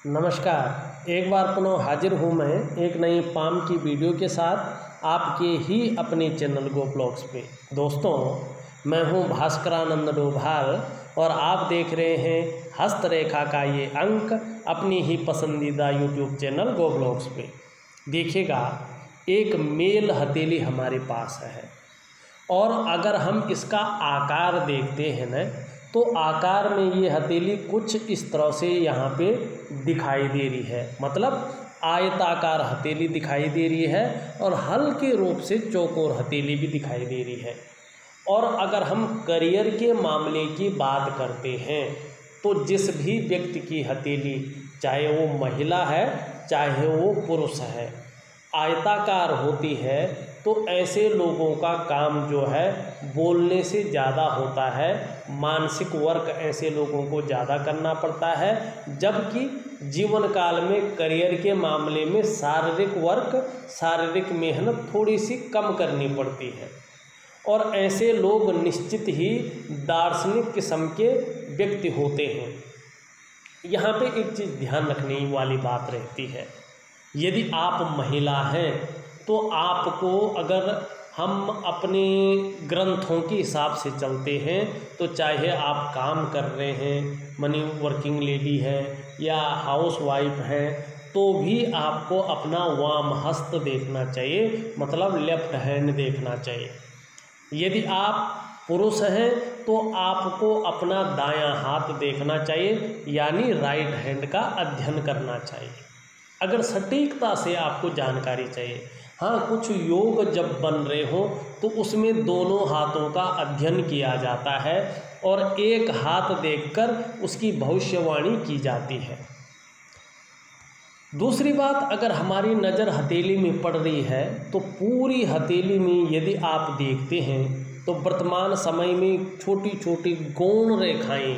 नमस्कार। एक बार पुनः हाजिर हूँ मैं एक नई पाम की वीडियो के साथ आपके ही अपने चैनल गो ब्लॉग्स पे। दोस्तों, मैं हूँ भास्करानंद डोभाल और आप देख रहे हैं हस्तरेखा का ये अंक अपनी ही पसंदीदा यूट्यूब चैनल गो ब्लॉग्स पे। देखिएगा, एक मेल हथेली हमारे पास है और अगर हम इसका आकार देखते हैं न, तो आकार में ये हथेली कुछ इस तरह से यहाँ पे दिखाई दे रही है। मतलब आयताकार हथेली दिखाई दे रही है और हल्के रूप से चौकोर हथेली भी दिखाई दे रही है। और अगर हम करियर के मामले की बात करते हैं तो जिस भी व्यक्ति की हथेली, चाहे वो महिला है चाहे वो पुरुष है, आयताकार होती है तो ऐसे लोगों का काम जो है बोलने से ज़्यादा होता है, मानसिक वर्क ऐसे लोगों को ज़्यादा करना पड़ता है, जबकि जीवन काल में करियर के मामले में शारीरिक वर्क, शारीरिक मेहनत थोड़ी सी कम करनी पड़ती है। और ऐसे लोग निश्चित ही दार्शनिक किस्म के व्यक्ति होते हैं। यहाँ पे एक चीज़ ध्यान रखने वाली बात रहती है, यदि आप महिला हैं तो आपको, अगर हम अपने ग्रंथों के हिसाब से चलते हैं तो चाहे आप काम कर रहे हैं, मनी वर्किंग लेडी है या हाउस वाइफ है, तो भी आपको अपना वाम हस्त देखना चाहिए, मतलब लेफ्ट हैंड देखना चाहिए। यदि आप पुरुष हैं तो आपको अपना दायां हाथ देखना चाहिए, यानी राइट हैंड का अध्ययन करना चाहिए। अगर सटीकता से आपको जानकारी चाहिए, हाँ, कुछ योग जब बन रहे हो तो उसमें दोनों हाथों का अध्ययन किया जाता है और एक हाथ देखकर उसकी भविष्यवाणी की जाती है। दूसरी बात, अगर हमारी नज़र हथेली में पड़ रही है तो पूरी हथेली में यदि आप देखते हैं तो वर्तमान समय में छोटी छोटी गौण रेखाएं,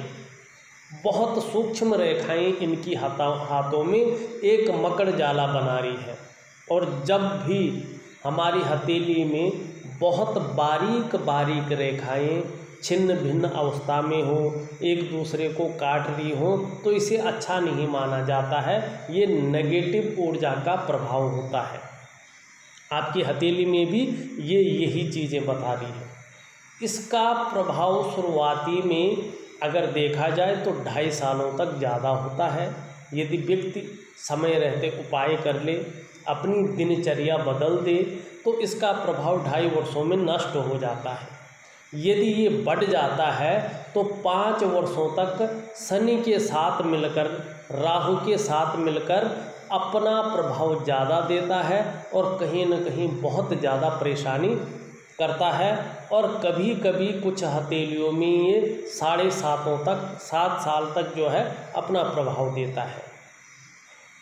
बहुत सूक्ष्म रेखाएं इनकी हाथों में एक मकड़ जाला बना रही है। और जब भी हमारी हथेली में बहुत बारीक बारीक रेखाएं छिन्न भिन्न अवस्था में हो, एक दूसरे को काट रही हो, तो इसे अच्छा नहीं माना जाता है। ये नेगेटिव ऊर्जा का प्रभाव होता है। आपकी हथेली में भी ये यही चीज़ें बता रही है। इसका प्रभाव शुरुआती में अगर देखा जाए तो 2.5 सालों तक ज़्यादा होता है। यदि व्यक्ति समय रहते उपाय कर ले, अपनी दिनचर्या बदल दे, तो इसका प्रभाव 2.5 वर्षों में नष्ट हो जाता है। यदि ये बढ़ जाता है तो 5 वर्षों तक शनि के साथ मिलकर, राहु के साथ मिलकर अपना प्रभाव ज़्यादा देता है और कहीं न कहीं बहुत ज़्यादा परेशानी करता है। और कभी कभी कुछ हथेलियों में ये 7 साल तक जो है अपना प्रभाव देता है।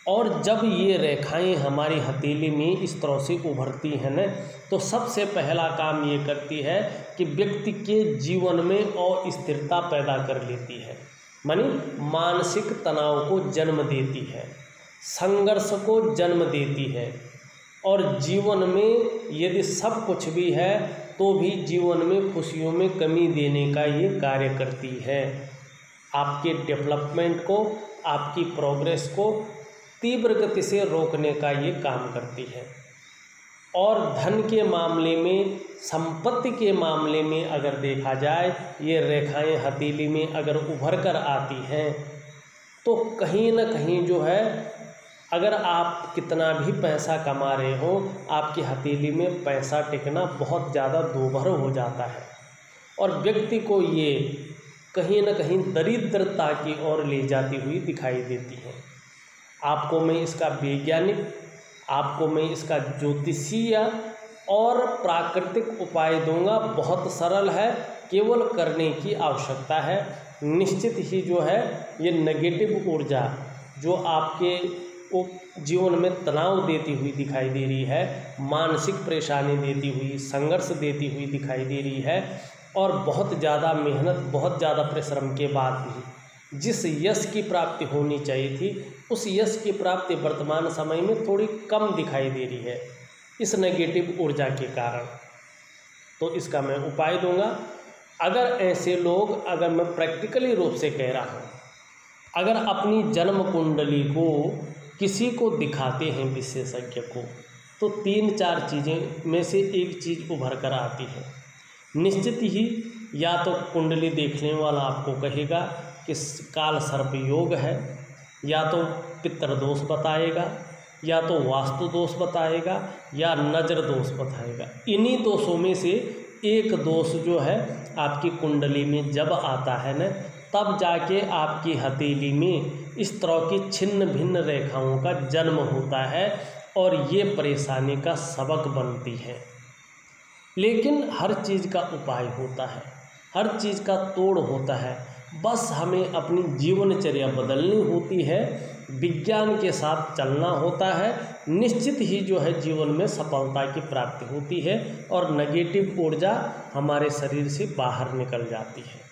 और जब ये रेखाएं हमारी हथेली में इस तरह से उभरती हैं न, तो सबसे पहला काम ये करती है कि व्यक्ति के जीवन में अस्थिरता पैदा कर लेती है, मानी मानसिक तनाव को जन्म देती है, संघर्ष को जन्म देती है। और जीवन में यदि सब कुछ भी है तो भी जीवन में खुशियों में कमी देने का ये कार्य करती है। आपके डेवलपमेंट को, आपकी प्रोग्रेस को तीव्र गति से रोकने का ये काम करती है। और धन के मामले में, संपत्ति के मामले में अगर देखा जाए, ये रेखाएं हथेली में अगर उभर कर आती हैं तो कहीं न कहीं जो है, अगर आप कितना भी पैसा कमा रहे हो, आपकी हथेली में पैसा टिकना बहुत ज़्यादा दूभर हो जाता है और व्यक्ति को ये कहीं न कहीं दरिद्रता की ओर ले जाती हुई दिखाई देती है। आपको मैं इसका वैज्ञानिक, आपको मैं इसका ज्योतिषीय और प्राकृतिक उपाय दूंगा। बहुत सरल है, केवल करने की आवश्यकता है। निश्चित ही जो है ये नेगेटिव ऊर्जा जो आपके जीवन में तनाव देती हुई दिखाई दे रही है, मानसिक परेशानी देती हुई, संघर्ष देती हुई दिखाई दे रही है, और बहुत ज़्यादा मेहनत, बहुत ज़्यादा परिश्रम के बाद भी जिस यश की प्राप्ति होनी चाहिए थी, उस यश की प्राप्ति वर्तमान समय में थोड़ी कम दिखाई दे रही है इस नेगेटिव ऊर्जा के कारण। तो इसका मैं उपाय दूंगा। अगर ऐसे लोग, अगर मैं प्रैक्टिकली रूप से कह रहा हूँ, अगर अपनी जन्म कुंडली को किसी को दिखाते हैं विशेषज्ञ को, तो 3-4 चीज़ें में से एक चीज़ उभर कर आती है। निश्चित ही या तो कुंडली देखने वाला आपको कहेगा कि काल सर्प योग है, या तो पितृदोष बताएगा, या तो वास्तु दोष बताएगा, या नज़र दोष बताएगा। इन्हीं दोषों में से एक दोष जो है आपकी कुंडली में जब आता है न, तब जाके आपकी हथेली में इस तरह की छिन्न भिन्न रेखाओं का जन्म होता है और ये परेशानी का सबक बनती है। लेकिन हर चीज़ का उपाय होता है, हर चीज़ का तोड़ होता है, बस हमें अपनी जीवनचर्या बदलनी होती है, विज्ञान के साथ चलना होता है। निश्चित ही जो है जीवन में सफलता की प्राप्ति होती है और नेगेटिव ऊर्जा हमारे शरीर से बाहर निकल जाती है।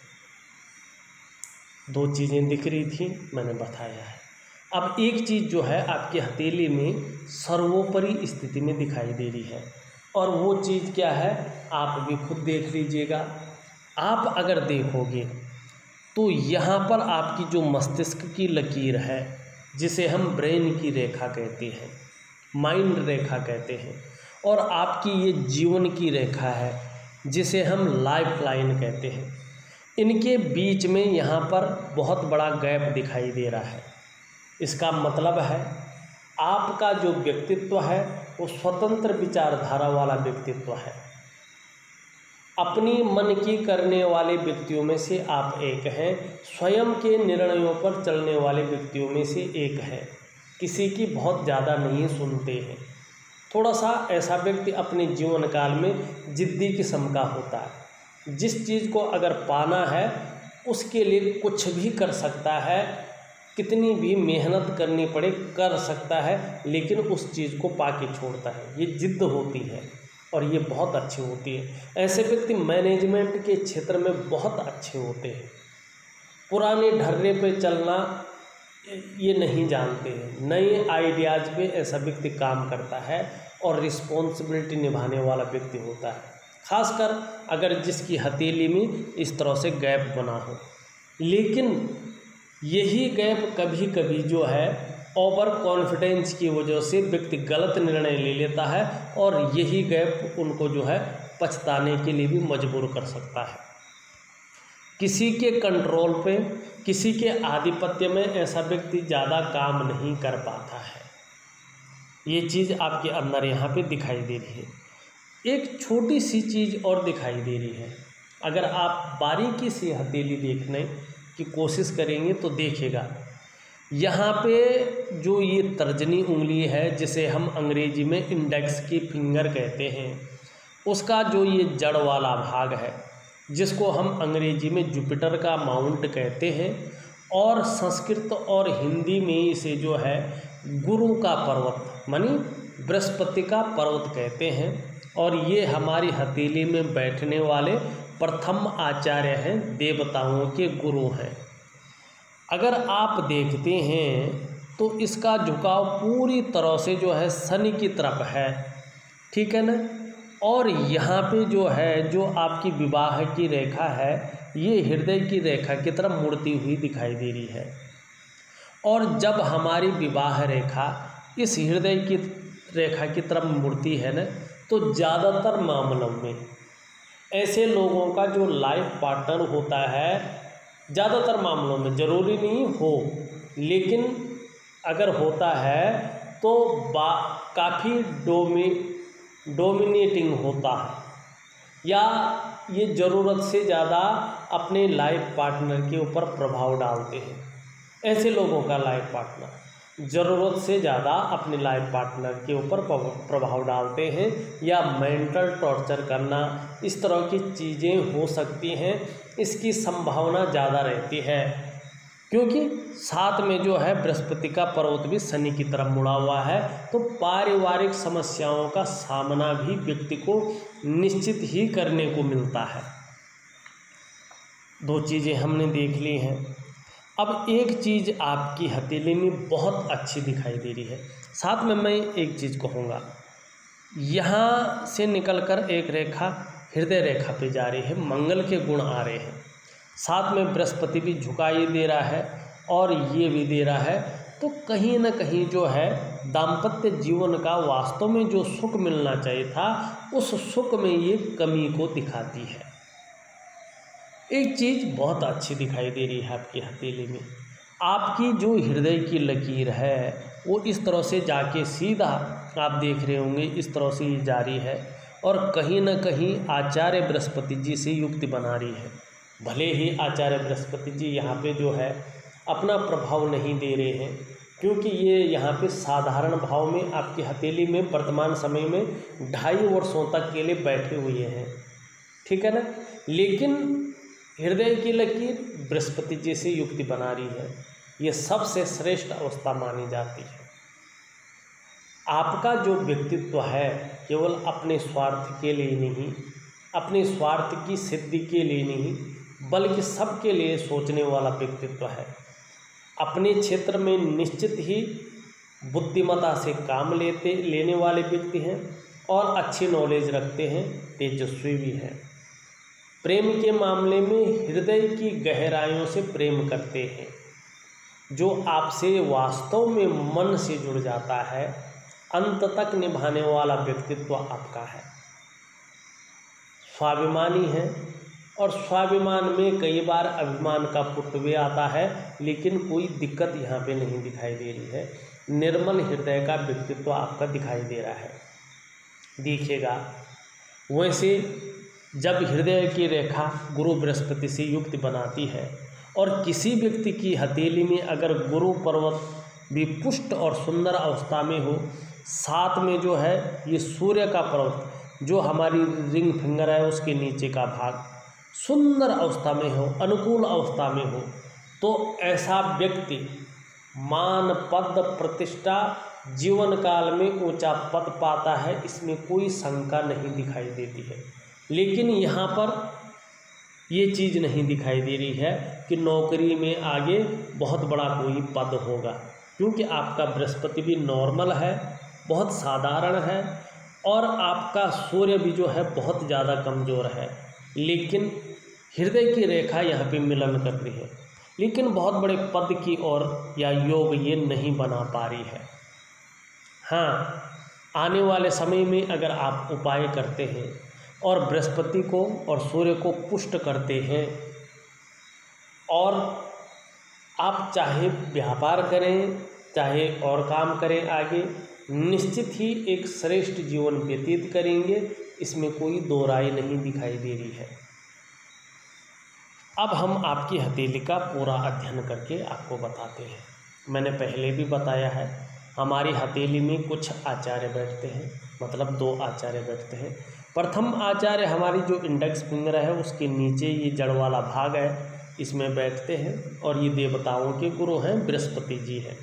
2 चीज़ें दिख रही थी, मैंने बताया है। अब एक चीज़ जो है आपकी हथेली में सर्वोपरि स्थिति में दिखाई दे रही है, और वो चीज़ क्या है आप भी खुद देख लीजिएगा। आप अगर देखोगे तो यहाँ पर आपकी जो मस्तिष्क की लकीर है, जिसे हम ब्रेन की रेखा कहते हैं, माइंड रेखा कहते हैं, और आपकी ये जीवन की रेखा है जिसे हम लाइफ लाइन कहते हैं, इनके बीच में यहाँ पर बहुत बड़ा गैप दिखाई दे रहा है। इसका मतलब है आपका जो व्यक्तित्व है वो स्वतंत्र विचारधारा वाला व्यक्तित्व है। अपनी मन की करने वाले व्यक्तियों में से आप एक हैं, स्वयं के निर्णयों पर चलने वाले व्यक्तियों में से एक है, किसी की बहुत ज़्यादा नहीं सुनते हैं। थोड़ा सा ऐसा व्यक्ति अपने जीवन काल में जिद्दी किस्म का होता है, जिस चीज़ को अगर पाना है उसके लिए कुछ भी कर सकता है, कितनी भी मेहनत करनी पड़े कर सकता है, लेकिन उस चीज़ को पाके छोड़ता है। ये जिद्द होती है और ये बहुत अच्छी होती है। ऐसे व्यक्ति मैनेजमेंट के क्षेत्र में बहुत अच्छे होते हैं। पुराने ढर्रे पे चलना ये नहीं जानते हैं, नए आइडियाज़ पे ऐसा व्यक्ति काम करता है और रिस्पॉन्सिबिलिटी निभाने वाला व्यक्ति होता है, खासकर अगर जिसकी हथेली में इस तरह से गैप बना हो। लेकिन यही गैप कभी कभी जो है ओवर कॉन्फिडेंस की वजह से व्यक्ति गलत निर्णय ले लेता है और यही गैप उनको जो है पछताने के लिए भी मजबूर कर सकता है। किसी के कंट्रोल पे, किसी के आधिपत्य में ऐसा व्यक्ति ज़्यादा काम नहीं कर पाता है। ये चीज़ आपके अंदर यहाँ पे दिखाई दे रही है। एक छोटी सी चीज़ और दिखाई दे रही है, अगर आप बारीकी से हथेली देखने की कोशिश करेंगे तो देखेगा यहाँ पे जो ये तर्जनी उंगली है, जिसे हम अंग्रेजी में इंडेक्स की फिंगर कहते हैं, उसका जो ये जड़ वाला भाग है, जिसको हम अंग्रेजी में जुपिटर का माउंट कहते हैं और संस्कृत और हिंदी में इसे जो है गुरु का पर्वत मानी बृहस्पति का पर्वत कहते हैं। और ये हमारी हथेली में बैठने वाले प्रथम आचार्य हैं, देवताओं के गुरु हैं। अगर आप देखते हैं तो इसका झुकाव पूरी तरह से जो है शनि की तरफ है, ठीक है ना। और यहाँ पे जो है जो आपकी विवाह की रेखा है, ये हृदय की रेखा की तरफ मुड़ती हुई दिखाई दे रही है। और जब हमारी विवाह रेखा इस हृदय की रेखा की तरफ मुड़ती है ना, तो ज़्यादातर मामलों में ऐसे लोगों का जो लाइफ पार्टनर होता है, ज़्यादातर मामलों में, ज़रूरी नहीं हो लेकिन अगर होता है तो काफ़ी डोमिनेटिंग होता है, या ये ज़रूरत से ज़्यादा अपने लाइफ पार्टनर के ऊपर प्रभाव डालते हैं। ऐसे लोगों का लाइफ पार्टनर ज़रूरत से ज़्यादा अपने लाइफ पार्टनर के ऊपर प्रभाव डालते हैं, या मेंटल टॉर्चर करना, इस तरह की चीज़ें हो सकती हैं। इसकी संभावना ज़्यादा रहती है क्योंकि साथ में जो है बृहस्पति का पर्वत भी शनि की तरफ मुड़ा हुआ है। तो पारिवारिक समस्याओं का सामना भी व्यक्ति को निश्चित ही करने को मिलता है। 2 चीज़ें हमने देख ली हैं। अब एक चीज़ आपकी हथेली में बहुत अच्छी दिखाई दे रही है, साथ में मैं एक चीज़ कहूँगा, यहाँ से निकलकर एक रेखा हृदय रेखा पे जा रही है, मंगल के गुण आ रहे हैं, साथ में बृहस्पति भी झुकाई दे रहा है और ये भी दे रहा है, तो कहीं ना कहीं जो है दाम्पत्य जीवन का वास्तव में जो सुख मिलना चाहिए था उस सुख में ये कमी को दिखाती है। एक चीज़ बहुत अच्छी दिखाई दे रही है आपकी हथेली में, आपकी जो हृदय की लकीर है वो इस तरह से जाके सीधा आप देख रहे होंगे इस तरह से ये जारी है और कहीं ना कहीं आचार्य बृहस्पति जी से युक्ति बना रही है। भले ही आचार्य बृहस्पति जी यहाँ पे जो है अपना प्रभाव नहीं दे रहे हैं, क्योंकि ये यहाँ पे साधारण भाव में आपकी हथेली में वर्तमान समय में 2.5 वर्षों तक के लिए बैठे हुए हैं, ठीक है ना। लेकिन हृदय की लकीर बृहस्पति जी से युक्ति बना रही है, ये सबसे श्रेष्ठ अवस्था मानी जाती है। आपका जो व्यक्तित्व है केवल अपने स्वार्थ के लिए नहीं, अपने स्वार्थ की सिद्धि के लिए नहीं, बल्कि सबके लिए सोचने वाला व्यक्तित्व है। अपने क्षेत्र में निश्चित ही बुद्धिमत्ता से काम लेने वाले व्यक्ति हैं और अच्छी नॉलेज रखते हैं, तेजस्वी भी हैं। प्रेम के मामले में हृदय की गहराइयों से प्रेम करते हैं, जो आपसे वास्तव में मन से जुड़ जाता है, अंत तक निभाने वाला व्यक्तित्व आपका है। स्वाभिमानी है और स्वाभिमान में कई बार अभिमान का पुट भी आता है, लेकिन कोई दिक्कत यहाँ पे नहीं दिखाई दे रही है। निर्मल हृदय का व्यक्तित्व आपका दिखाई दे रहा है। देखिएगा, वैसे जब हृदय की रेखा गुरु बृहस्पति से युक्त बनाती है और किसी व्यक्ति की हथेली में अगर गुरु पर्वत भी पुष्ट और सुंदर अवस्था में हो, साथ में जो है ये सूर्य का पर्वत जो हमारी रिंग फिंगर है उसके नीचे का भाग सुंदर अवस्था में हो, अनुकूल अवस्था में हो, तो ऐसा व्यक्ति मान पद प्रतिष्ठा जीवन काल में ऊंचा पद पाता है, इसमें कोई शंका नहीं दिखाई देती है। लेकिन यहाँ पर ये चीज़ नहीं दिखाई दे रही है कि नौकरी में आगे बहुत बड़ा कोई पद होगा, क्योंकि आपका बृहस्पति भी नॉर्मल है, बहुत साधारण है और आपका सूर्य भी जो है बहुत ज़्यादा कमज़ोर है। लेकिन हृदय की रेखा यहाँ पे मिलन कर रही है, लेकिन बहुत बड़े पद की ओर या योग ये नहीं बना पा रही है। हाँ, आने वाले समय में अगर आप उपाय करते हैं और बृहस्पति को और सूर्य को पुष्ट करते हैं और आप चाहे व्यापार करें चाहे और काम करें, आगे निश्चित ही एक श्रेष्ठ जीवन व्यतीत करेंगे, इसमें कोई दो राय नहीं दिखाई दे रही है। अब हम आपकी हथेली का पूरा अध्ययन करके आपको बताते हैं। मैंने पहले भी बताया है, हमारी हथेली में कुछ आचार्य बैठते हैं, मतलब 2 आचार्य बैठते हैं। प्रथम आचार्य हमारी जो इंडेक्स फिंगर है उसके नीचे ये जड़ वाला भाग है, इसमें बैठते हैं और ये देवताओं के गुरु हैं, बृहस्पति जी हैं।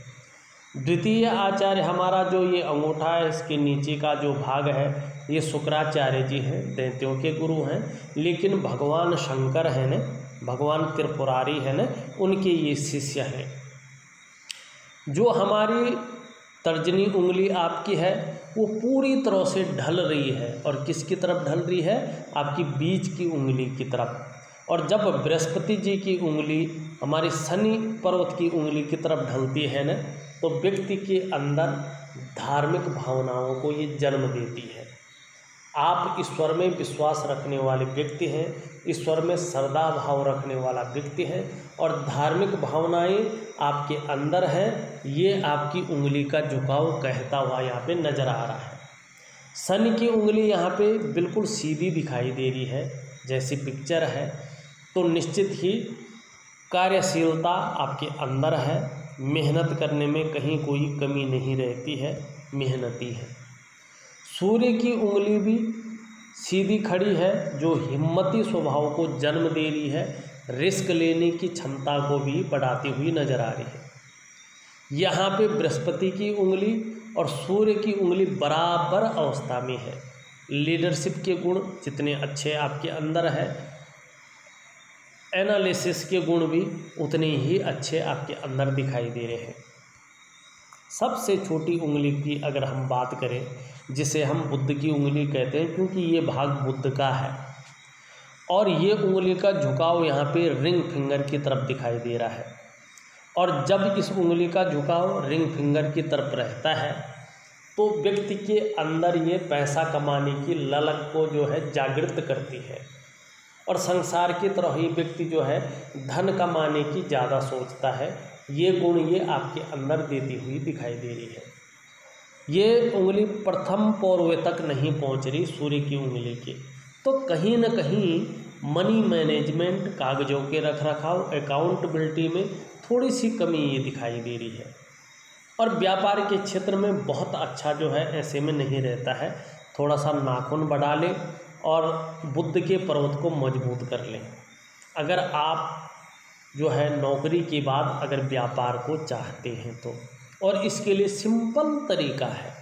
द्वितीय आचार्य हमारा जो ये अंगूठा है इसके नीचे का जो भाग है ये शुक्राचार्य जी हैं, दैत्यों के गुरु हैं। लेकिन भगवान शंकर है न, भगवान त्रिपुरारी है न, उनके ये शिष्य हैं। जो हमारी तर्जनी उंगली आपकी है वो पूरी तरह से ढल रही है, और किसकी तरफ ढल रही है? आपकी बीच की उंगली की तरफ। और जब बृहस्पति जी की उंगली हमारी शनि पर्वत की उंगली की तरफ ढलती है न, तो व्यक्ति के अंदर धार्मिक भावनाओं को ये जन्म देती है। आप ईश्वर में विश्वास रखने वाले व्यक्ति हैं, ईश्वर में श्रद्धा भाव रखने वाला व्यक्ति है और धार्मिक भावनाएं आपके अंदर हैं, ये आपकी उंगली का झुकाव कहता हुआ यहाँ पे नज़र आ रहा है। शनि की उंगली यहाँ पे बिल्कुल सीधी दिखाई दे रही है जैसी पिक्चर है, तो निश्चित ही कार्यशीलता आपके अंदर है, मेहनत करने में कहीं कोई कमी नहीं रहती है, मेहनती है। सूर्य की उंगली भी सीधी खड़ी है, जो हिम्मती स्वभाव को जन्म दे रही है, रिस्क लेने की क्षमता को भी बढ़ाती हुई नजर आ रही है। यहाँ पे बृहस्पति की उंगली और सूर्य की उंगली बराबर अवस्था में है। लीडरशिप के गुण जितने अच्छे आपके अंदर है, एनालिसिस के गुण भी उतने ही अच्छे आपके अंदर दिखाई दे रहे हैं। सबसे छोटी उंगली की अगर हम बात करें, जिसे हम बुद्ध की उंगली कहते हैं, क्योंकि ये भाग बुद्ध का है और ये उंगली का झुकाव यहाँ पे रिंग फिंगर की तरफ दिखाई दे रहा है। और जब इस उंगली का झुकाव रिंग फिंगर की तरफ रहता है तो व्यक्ति के अंदर ये पैसा कमाने की ललक को जो है जागृत करती है और संसार की तरह ही व्यक्ति जो है धन कमाने की ज़्यादा सोचता है। ये गुण ये आपके अंदर देती हुई दिखाई दे रही है। ये उंगली प्रथम पौरवे तक नहीं पहुंच रही सूर्य की उंगली की, तो कहीं न कहीं मनी मैनेजमेंट, कागजों के रखरखाव, अकाउंटेबिलिटी में थोड़ी सी कमी ये दिखाई दे रही है। और व्यापार के क्षेत्र में बहुत अच्छा जो है ऐसे में नहीं रहता है। थोड़ा सा नाखून बढ़ा लें और बुद्ध के पर्वत को मजबूत कर लें। अगर आप जो है नौकरी के बाद अगर व्यापार को चाहते हैं तो, और इसके लिए सिंपल तरीका है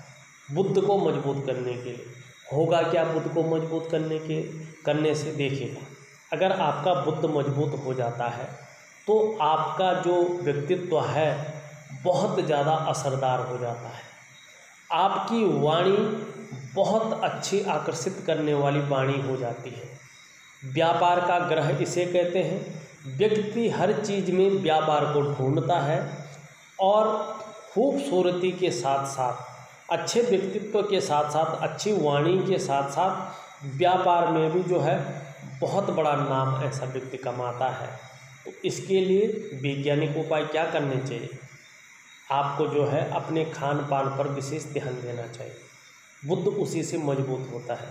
बुद्ध को मजबूत करने के लिए। होगा क्या बुद्ध को मजबूत करने से? देखिएगा, अगर आपका बुद्ध मजबूत हो जाता है तो आपका जो व्यक्तित्व है बहुत ज़्यादा असरदार हो जाता है। आपकी वाणी बहुत अच्छी आकर्षित करने वाली वाणी हो जाती है। व्यापार का ग्रह इसे कहते हैं। व्यक्ति हर चीज़ में व्यापार को ढूंढता है और खूबसूरती के साथ साथ, अच्छे व्यक्तित्व के साथ साथ, अच्छी वाणी के साथ साथ व्यापार में भी जो है बहुत बड़ा नाम ऐसा व्यक्ति कमाता है। तो इसके लिए वैज्ञानिक उपाय क्या करने चाहिए? आपको जो है अपने खान पान पर विशेष ध्यान देना चाहिए। बुद्ध उसी से मजबूत होता है।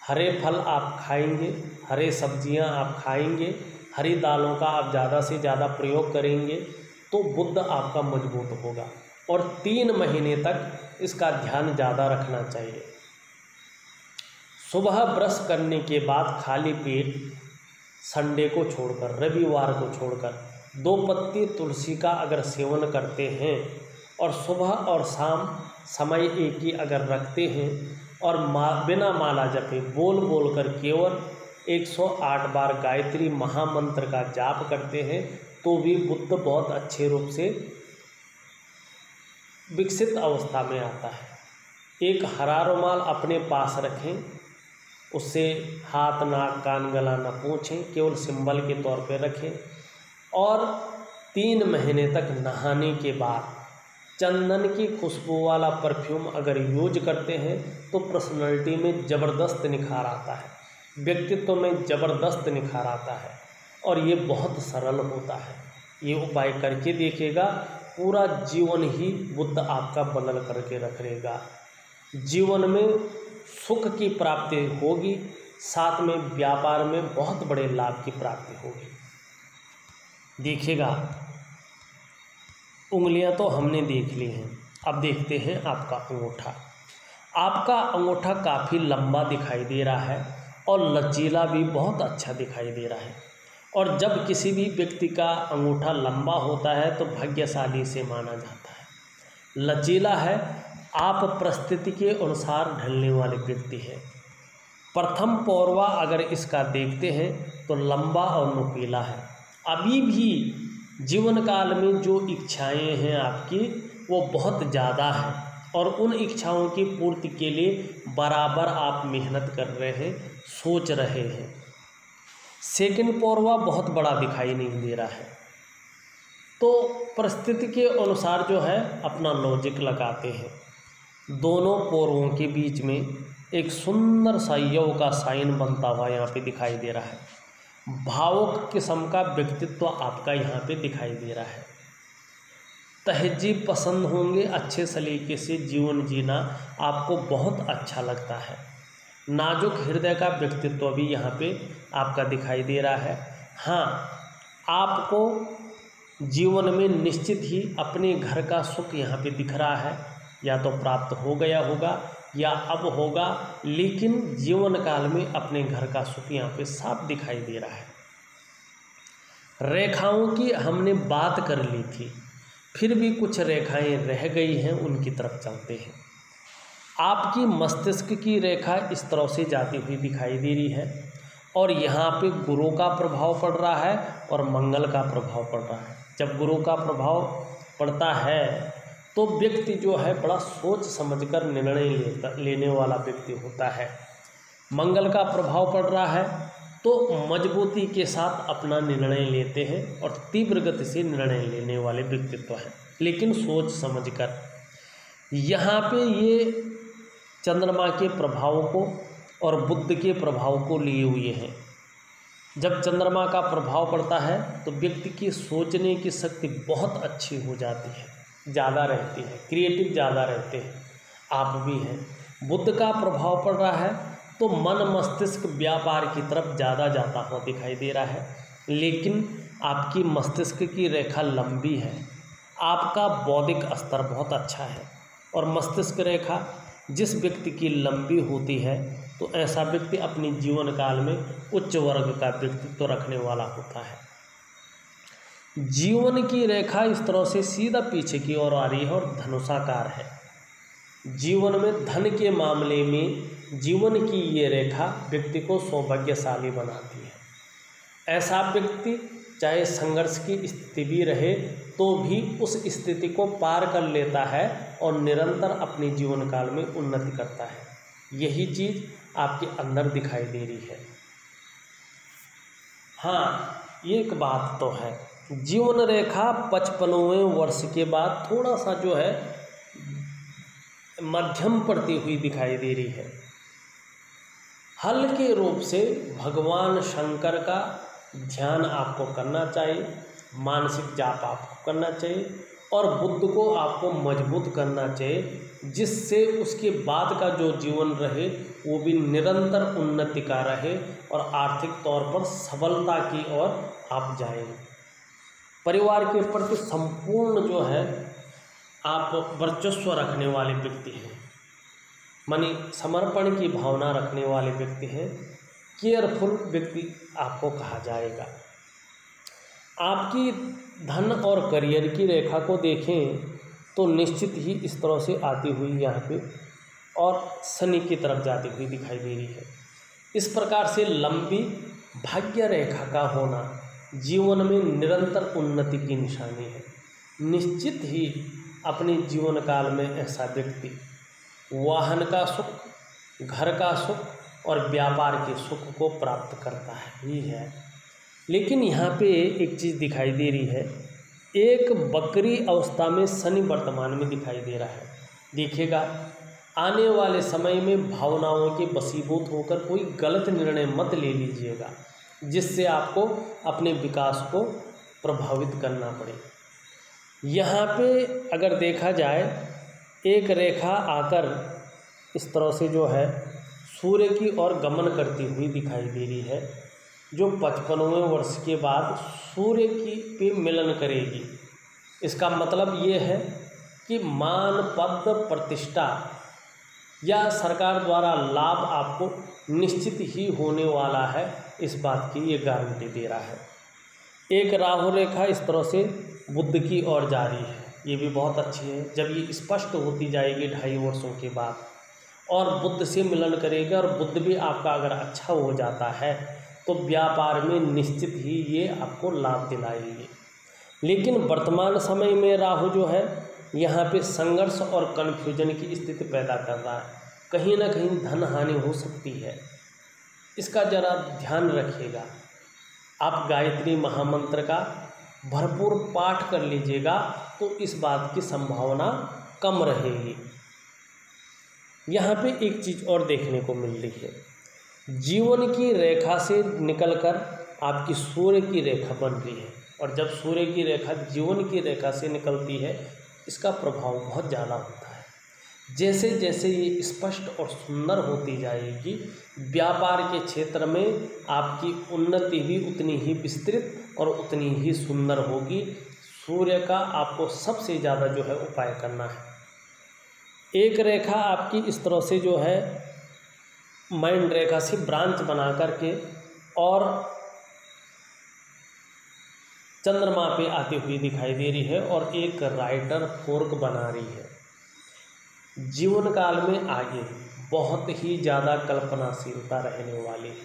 हरे फल आप खाएंगे, हरे सब्जियां आप खाएंगे, हरी दालों का आप ज़्यादा से ज़्यादा प्रयोग करेंगे तो बुद्ध आपका मजबूत होगा। और 3 महीने तक इसका ध्यान ज़्यादा रखना चाहिए। सुबह ब्रश करने के बाद खाली पेट संडे को छोड़कर, रविवार को छोड़कर 2 पत्ती तुलसी का अगर सेवन करते हैं और सुबह और शाम समय एक ही अगर रखते हैं और बिना माला जपे बोल कर केवल 108 बार गायत्री महामंत्र का जाप करते हैं तो भी बुद्ध बहुत अच्छे रूप से विकसित अवस्था में आता है। एक हरा रुमाल अपने पास रखें, उससे हाथ, नाक, कान, गला न पोंछें, केवल सिंबल के तौर पे रखें। और 3 महीने तक नहाने के बाद चंदन की खुशबू वाला परफ्यूम अगर यूज करते हैं तो पर्सनैलिटी में ज़बरदस्त निखार आता है, व्यक्तित्व में ज़बरदस्त निखार आता है और ये बहुत सरल होता है। ये उपाय करके देखिएगा, पूरा जीवन ही बुद्ध आपका बदल करके रखेगा। जीवन में सुख की प्राप्ति होगी, साथ में व्यापार में बहुत बड़े लाभ की प्राप्ति होगी। देखिएगा, उंगलियां तो हमने देख ली हैं, अब देखते हैं आपका अंगूठा। आपका अंगूठा काफ़ी लंबा दिखाई दे रहा है और लचीला भी बहुत अच्छा दिखाई दे रहा है। और जब किसी भी व्यक्ति का अंगूठा लंबा होता है तो भाग्यशाली से माना जाता है। लचीला है, आप परिस्थिति के अनुसार ढलने वाले व्यक्ति हैं। प्रथम पौरवा अगर इसका देखते हैं तो लंबा और नुकीला है। अभी भी जीवन काल में जो इच्छाएं हैं आपकी वो बहुत ज़्यादा है और उन इच्छाओं की पूर्ति के लिए बराबर आप मेहनत कर रहे हैं, सोच रहे हैं। सेकंड पौरवा बहुत बड़ा दिखाई नहीं दे रहा है, तो परिस्थिति के अनुसार जो है अपना लॉजिक लगाते हैं। दोनों पौरवों के बीच में एक सुंदर सा यव का साइन बनता हुआ यहाँ पे दिखाई दे रहा है। भावुक किस्म का व्यक्तित्व आपका यहाँ पे दिखाई दे रहा है। तहजीब पसंद होंगे, अच्छे सलीके से जीवन जीना आपको बहुत अच्छा लगता है। नाजुक हृदय का व्यक्तित्व भी यहाँ पे आपका दिखाई दे रहा है। हाँ, आपको जीवन में निश्चित ही अपने घर का सुख यहाँ पे दिख रहा है, या तो प्राप्त हो गया होगा या अब होगा, लेकिन जीवन काल में अपने घर का सुख यहाँ पे साफ दिखाई दे रहा है। रेखाओं की हमने बात कर ली थी, फिर भी कुछ रेखाएं रह गई हैं, उनकी तरफ चलते हैं। आपकी मस्तिष्क की रेखा इस तरह से जाती हुई दिखाई दे रही है और यहाँ पे गुरु का प्रभाव पड़ रहा है और मंगल का प्रभाव पड़ रहा है। जब गुरु का प्रभाव पड़ता है तो व्यक्ति जो है बड़ा सोच समझकर निर्णय लेने वाला व्यक्ति होता है। मंगल का प्रभाव पड़ रहा है तो मजबूती के साथ अपना निर्णय लेते हैं और तीव्र गति से निर्णय लेने वाले व्यक्तित्व हैं, लेकिन सोच समझकर। यहाँ पे ये चंद्रमा के प्रभाव को और बुध के प्रभाव को लिए हुए हैं। जब चंद्रमा का प्रभाव पड़ता है तो व्यक्ति की सोचने की शक्ति बहुत अच्छी हो जाती है, ज़्यादा रहती है, क्रिएटिव ज़्यादा रहते हैं, आप भी हैं। बुध का प्रभाव पड़ रहा है तो मन मस्तिष्क व्यापार की तरफ ज़्यादा जाता हुआ दिखाई दे रहा है, लेकिन आपकी मस्तिष्क की रेखा लंबी है, आपका बौद्धिक स्तर बहुत अच्छा है। और मस्तिष्क रेखा जिस व्यक्ति की लंबी होती है तो ऐसा व्यक्ति अपने जीवन काल में उच्च वर्ग का व्यक्तित्व रखने वाला होता है। जीवन की रेखा इस तरह से सीधा पीछे की ओर आ रही है और धनुषाकार है। जीवन में धन के मामले में जीवन की ये रेखा व्यक्ति को सौभाग्यशाली बनाती है। ऐसा व्यक्ति चाहे संघर्ष की स्थिति भी रहे तो भी उस स्थिति को पार कर लेता है और निरंतर अपने जीवन काल में उन्नति करता है। यही चीज़ आपके अंदर दिखाई दे रही है। हाँ, एक बात तो है, जीवन रेखा 55वें वर्ष के बाद थोड़ा सा जो है मध्यम पड़ती हुई दिखाई दे रही है। हल्के रूप से भगवान शंकर का ध्यान आपको करना चाहिए, मानसिक जाप आपको करना चाहिए और बुद्ध को आपको मजबूत करना चाहिए, जिससे उसके बाद का जो जीवन रहे वो भी निरंतर उन्नति का रहे और आर्थिक तौर पर सबलता की ओर आप जाएं। परिवार के प्रति संपूर्ण जो है आप वर्चस्व रखने वाले व्यक्ति हैं, मानी समर्पण की भावना रखने वाले व्यक्ति हैं, केयरफुल व्यक्ति आपको कहा जाएगा। आपकी धन और करियर की रेखा को देखें तो निश्चित ही इस तरह से आती हुई यहाँ पे और शनि की तरफ जाती हुई दिखाई दे रही है। इस प्रकार से लंबी भाग्य रेखा का होना जीवन में निरंतर उन्नति की निशानी है। निश्चित ही अपने जीवन काल में ऐसा व्यक्ति वाहन का सुख, घर का सुख और व्यापार के सुख को प्राप्त करता ही है। लेकिन यहाँ पे एक चीज़ दिखाई दे रही है, एक बकरी अवस्था में शनि वर्तमान में दिखाई दे रहा है। देखिएगा, आने वाले समय में भावनाओं के वशीभूत होकर कोई गलत निर्णय मत ले लीजिएगा, जिससे आपको अपने विकास को प्रभावित करना पड़े। यहाँ पे अगर देखा जाए, एक रेखा आकर इस तरह से जो है सूर्य की ओर गमन करती हुई दिखाई दे रही है, जो 55वें वर्ष के बाद सूर्य की पे मिलन करेगी। इसका मतलब ये है कि मान, पद, प्रतिष्ठा या सरकार द्वारा लाभ आपको निश्चित ही होने वाला है, इस बात की ये गारंटी दे रहा है। एक राहु रेखा इस तरह से बुध की ओर जा रही है, ये भी बहुत अच्छी है। जब ये स्पष्ट होती जाएगी 2.5 वर्षों के बाद और बुध से मिलन करेगा और बुध भी आपका अगर अच्छा हो जाता है तो व्यापार में निश्चित ही ये आपको लाभ दिलाएंगे। लेकिन वर्तमान समय में राहु जो है यहाँ पे संघर्ष और कन्फ्यूजन की स्थिति पैदा कर रहा है। कहीं ना कहीं धन हानि हो सकती है, इसका जरा ध्यान रखिएगा। आप गायत्री महामंत्र का भरपूर पाठ कर लीजिएगा तो इस बात की संभावना कम रहेगी। यहाँ पे एक चीज़ और देखने को मिल रही है, जीवन की रेखा से निकलकर आपकी सूर्य की रेखा बन रही है और जब सूर्य की रेखा जीवन की रेखा से निकलती है इसका प्रभाव बहुत ज़्यादा होता है। जैसे जैसे ये स्पष्ट और सुंदर होती जाएगी, व्यापार के क्षेत्र में आपकी उन्नति भी उतनी ही विस्तृत और उतनी ही सुंदर होगी। सूर्य का आपको सबसे ज़्यादा जो है उपाय करना है। एक रेखा आपकी इस तरह से जो है माइंड रेखा से ब्रांच बना करके और चंद्रमा पे आती हुई दिखाई दे रही है और एक राइटर फोर्क बना रही है। जीवन काल में आगे बहुत ही ज़्यादा कल्पनाशीलता रहने वाली है,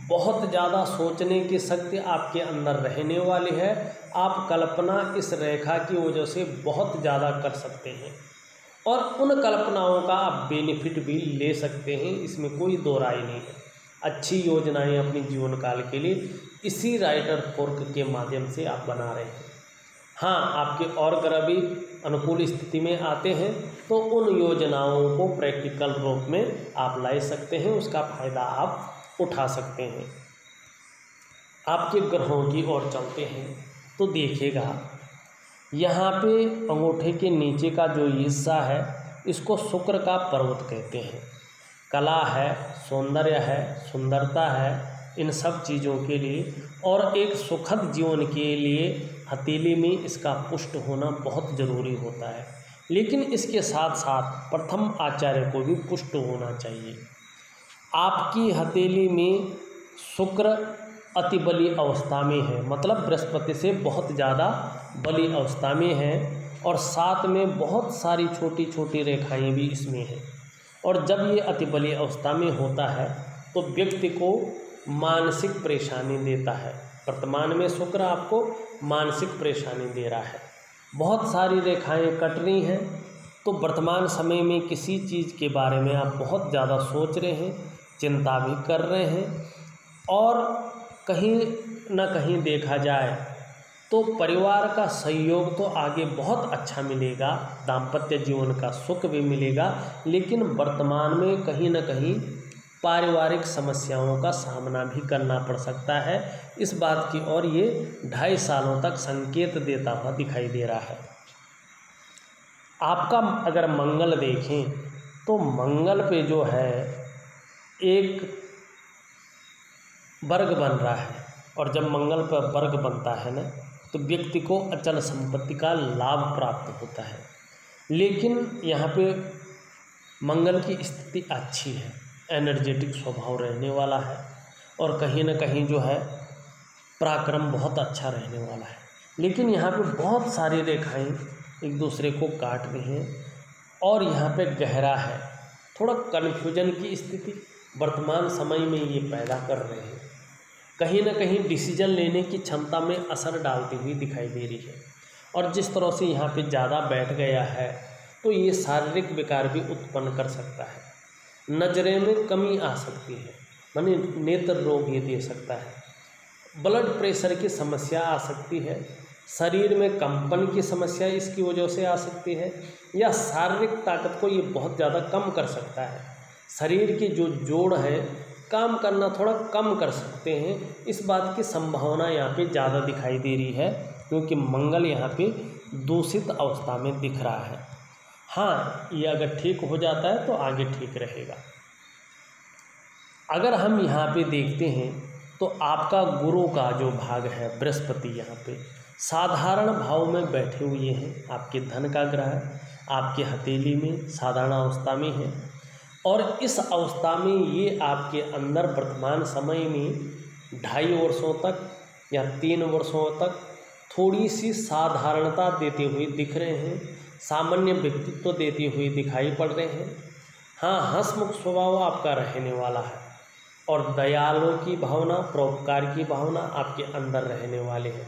बहुत ज़्यादा सोचने की शक्ति आपके अंदर रहने वाली है। आप कल्पना इस रेखा की वजह से बहुत ज़्यादा कर सकते हैं और उन कल्पनाओं का आप बेनिफिट भी ले सकते हैं, इसमें कोई दो राय नहीं है। अच्छी योजनाएं अपनी जीवन काल के लिए इसी राइटर फोर्क के माध्यम से आप बना रहे हैं। हाँ, आपके और ग्रह भी अनुकूल स्थिति में आते हैं तो उन योजनाओं को प्रैक्टिकल रूप में आप ला सकते हैं, उसका फायदा आप उठा सकते हैं। आपके ग्रहों की ओर चलते हैं तो देखिएगा, यहाँ पे अंगूठे के नीचे का जो हिस्सा है इसको शुक्र का पर्वत कहते हैं। कला है, सौंदर्य है, सुंदरता है, इन सब चीज़ों के लिए और एक सुखद जीवन के लिए हथेली में इसका पुष्ट होना बहुत ज़रूरी होता है। लेकिन इसके साथ साथ प्रथम आचार्य को भी पुष्ट होना चाहिए। आपकी हथेली में शुक्र अति बली अवस्था में है, मतलब बृहस्पति से बहुत ज़्यादा बली अवस्था में है और साथ में बहुत सारी छोटी छोटी रेखाएं भी इसमें हैं। और जब ये अति बली अवस्था में होता है तो व्यक्ति को मानसिक परेशानी देता है। वर्तमान में शुक्र आपको मानसिक परेशानी दे रहा है, बहुत सारी रेखाएं कट रही हैं, तो वर्तमान समय में किसी चीज़ के बारे में आप बहुत ज़्यादा सोच रहे हैं, चिंता भी कर रहे हैं और कहीं ना कहीं देखा जाए तो परिवार का सहयोग तो आगे बहुत अच्छा मिलेगा, दाम्पत्य जीवन का सुख भी मिलेगा, लेकिन वर्तमान में कहीं ना कहीं पारिवारिक समस्याओं का सामना भी करना पड़ सकता है। इस बात की ओर ये 2.5 सालों तक संकेत देता हुआ दिखाई दे रहा है। आपका अगर मंगल देखें तो मंगल पे जो है एक वर्ग बन रहा है और जब मंगल पर वर्ग बनता है ना तो व्यक्ति को अचल संपत्ति का लाभ प्राप्त होता है। लेकिन यहाँ पे मंगल की स्थिति अच्छी है, एनर्जेटिक स्वभाव रहने वाला है और कहीं ना कहीं जो है पराक्रम बहुत अच्छा रहने वाला है। लेकिन यहाँ पे बहुत सारी रेखाएं एक दूसरे को काट रही हैं और यहाँ पे गहरा है, थोड़ा कन्फ्यूजन की स्थिति वर्तमान समय में ये पैदा कर रहे हैं। कहीं ना कहीं डिसीजन लेने की क्षमता में असर डालती हुई दिखाई दे रही है और जिस तरह से यहाँ पे ज़्यादा बैठ गया है तो ये शारीरिक विकार भी उत्पन्न कर सकता है। नजरे में कमी आ सकती है, माने नेत्र रोग ये दे सकता है, ब्लड प्रेशर की समस्या आ सकती है, शरीर में कंपन की समस्या इसकी वजह से आ सकती है या शारीरिक ताकत को ये बहुत ज़्यादा कम कर सकता है। शरीर के जो जोड़ है काम करना थोड़ा कम कर सकते हैं, इस बात की संभावना यहाँ पे ज़्यादा दिखाई दे रही है क्योंकि मंगल यहाँ पे दूषित अवस्था में दिख रहा है। हाँ, ये अगर ठीक हो जाता है तो आगे ठीक रहेगा। अगर हम यहाँ पे देखते हैं तो आपका गुरु का जो भाग है बृहस्पति यहाँ पे साधारण भाव में बैठे हुए हैं। आपके धन का ग्रह आपके हथेली में साधारण अवस्था में है और इस अवस्था में ये आपके अंदर वर्तमान समय में 2.5 वर्षों तक या 3 वर्षों तक थोड़ी सी साधारणता देते हुए दिख रहे हैं, सामान्य व्यक्तित्व देते हुए दिखाई पड़ रहे हैं। हाँ, हंसमुख स्वभाव आपका रहने वाला है और दयालु की भावना, परोपकार की भावना आपके अंदर रहने वाले हैं।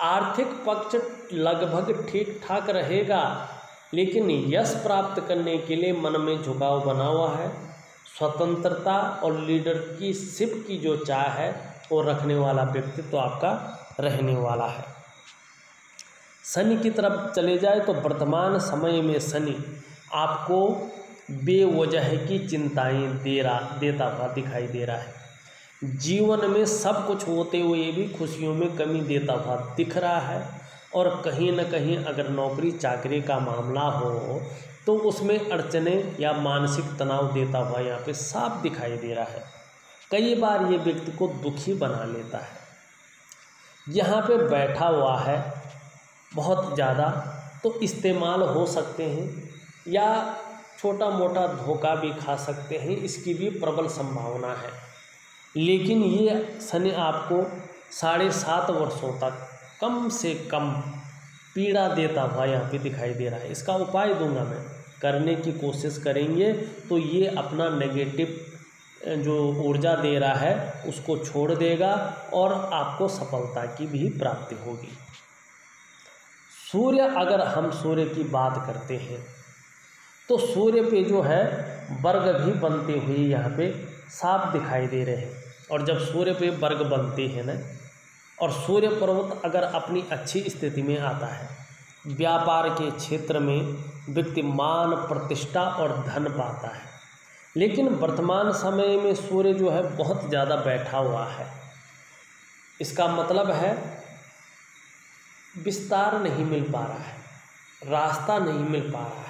आर्थिक पक्ष लगभग ठीक ठाक रहेगा, लेकिन यश प्राप्त करने के लिए मन में झुकाव बना हुआ है। स्वतंत्रता और लीडरशिप की जो चाह है वो रखने वाला व्यक्तित्व तो आपका रहने वाला है। शनि की तरफ चले जाए तो वर्तमान समय में शनि आपको बेवजह की चिंताएं देता हुआ दिखाई दे रहा है। जीवन में सब कुछ होते हुए भी खुशियों में कमी देता हुआ दिख रहा है और कहीं न कहीं अगर नौकरी चाकरी का मामला हो तो उसमें अड़चने या मानसिक तनाव देता हुआ यहाँ पे साफ दिखाई दे रहा है। कई बार ये व्यक्ति को दुखी बना लेता है। यहाँ पे बैठा हुआ है बहुत ज़्यादा, तो इस्तेमाल हो सकते हैं या छोटा मोटा धोखा भी खा सकते हैं, इसकी भी प्रबल संभावना है। लेकिन ये शनि आपको 7.5 वर्षों तक कम से कम पीड़ा देता हुआ यहाँ पे दिखाई दे रहा है। इसका उपाय दूंगा मैं, करने की कोशिश करेंगे तो ये अपना नेगेटिव जो ऊर्जा दे रहा है उसको छोड़ देगा और आपको सफलता की भी प्राप्ति होगी। सूर्य, अगर हम सूर्य की बात करते हैं तो सूर्य पे जो है वर्ग भी बनते हुए यहाँ पे साफ दिखाई दे रहे हैं। और जब सूर्य पे वर्ग बनते हैं ना, और सूर्य पर्वत अगर अपनी अच्छी स्थिति में आता है, व्यापार के क्षेत्र में व्यक्ति मान प्रतिष्ठा और धन पाता है। लेकिन वर्तमान समय में सूर्य जो है बहुत ज़्यादा बैठा हुआ है। इसका मतलब है विस्तार नहीं मिल पा रहा है, रास्ता नहीं मिल पा रहा है।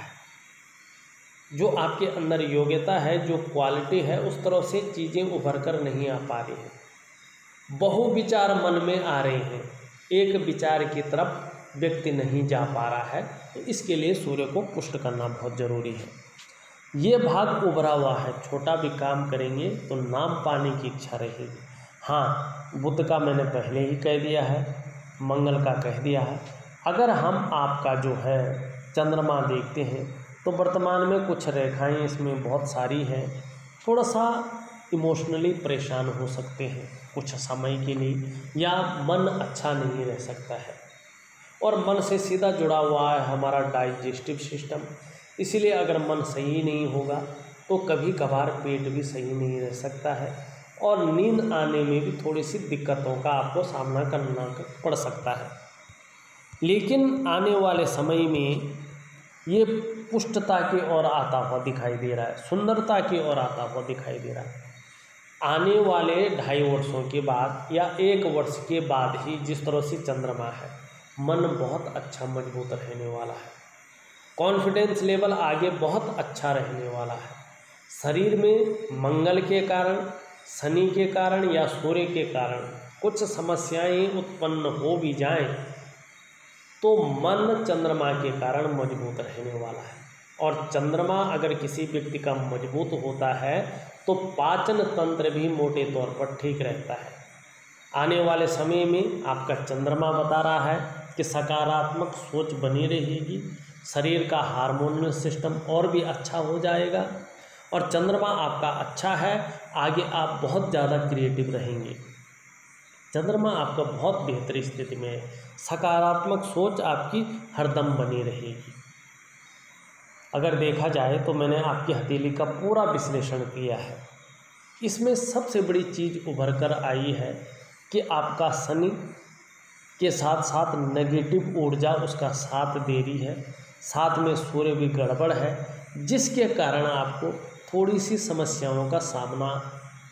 जो आपके अंदर योग्यता है, जो क्वालिटी है, उस तरह से चीज़ें उभर कर नहीं आ पा रही हैं। बहु विचार मन में आ रहे हैं, एक विचार की तरफ व्यक्ति नहीं जा पा रहा है। तो इसके लिए सूर्य को पुष्ट करना बहुत ज़रूरी है। ये भाग उभरा हुआ है, छोटा भी काम करेंगे तो नाम पाने की इच्छा रहेगी। हाँ, बुध का मैंने पहले ही कह दिया है, मंगल का कह दिया है। अगर हम आपका जो है चंद्रमा देखते हैं तो वर्तमान में कुछ रेखाएं इसमें बहुत सारी हैं। थोड़ा सा इमोशनली परेशान हो सकते हैं कुछ समय के लिए, या मन अच्छा नहीं रह सकता है। और मन से सीधा जुड़ा हुआ है हमारा डाइजेस्टिव सिस्टम, इसीलिए अगर मन सही नहीं होगा तो कभी कभार पेट भी सही नहीं रह सकता है, और नींद आने में भी थोड़ी सी दिक्कतों का आपको सामना करना पड़ सकता है। लेकिन आने वाले समय में ये पुष्टता की ओर आता हुआ दिखाई दे रहा है, सुंदरता की ओर आता हुआ दिखाई दे रहा है। आने वाले 2.5 वर्षों के बाद या 1 वर्ष के बाद ही जिस तरह से चंद्रमा है, मन बहुत अच्छा मजबूत रहने वाला है। कॉन्फिडेंस लेवल आगे बहुत अच्छा रहने वाला है। शरीर में मंगल के कारण, शनि के कारण या सूर्य के कारण कुछ समस्याएं उत्पन्न हो भी जाएं तो मन चंद्रमा के कारण मजबूत रहने वाला है। और चंद्रमा अगर किसी व्यक्ति का मजबूत होता है तो पाचन तंत्र भी मोटे तौर पर ठीक रहता है। आने वाले समय में आपका चंद्रमा बता रहा है कि सकारात्मक सोच बनी रहेगी, शरीर का हार्मोनल सिस्टम और भी अच्छा हो जाएगा। और चंद्रमा आपका अच्छा है, आगे आप बहुत ज़्यादा क्रिएटिव रहेंगे। चंद्रमा आपका बहुत बेहतर स्थिति में है, सकारात्मक सोच आपकी हरदम बनी रहेगी। अगर देखा जाए तो मैंने आपकी हथेली का पूरा विश्लेषण किया है। इसमें सबसे बड़ी चीज़ उभर कर आई है कि आपका शनि के साथ साथ नेगेटिव ऊर्जा उसका साथ दे रही है, साथ में सूर्य भी गड़बड़ है, जिसके कारण आपको थोड़ी सी समस्याओं का सामना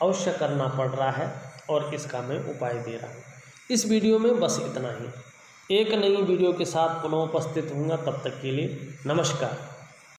अवश्य करना पड़ रहा है, और इसका मैं उपाय दे रहा हूँ। इस वीडियो में बस इतना ही। एक नई वीडियो के साथ पुनः उपस्थित होऊंगा, तब तक के लिए नमस्कार।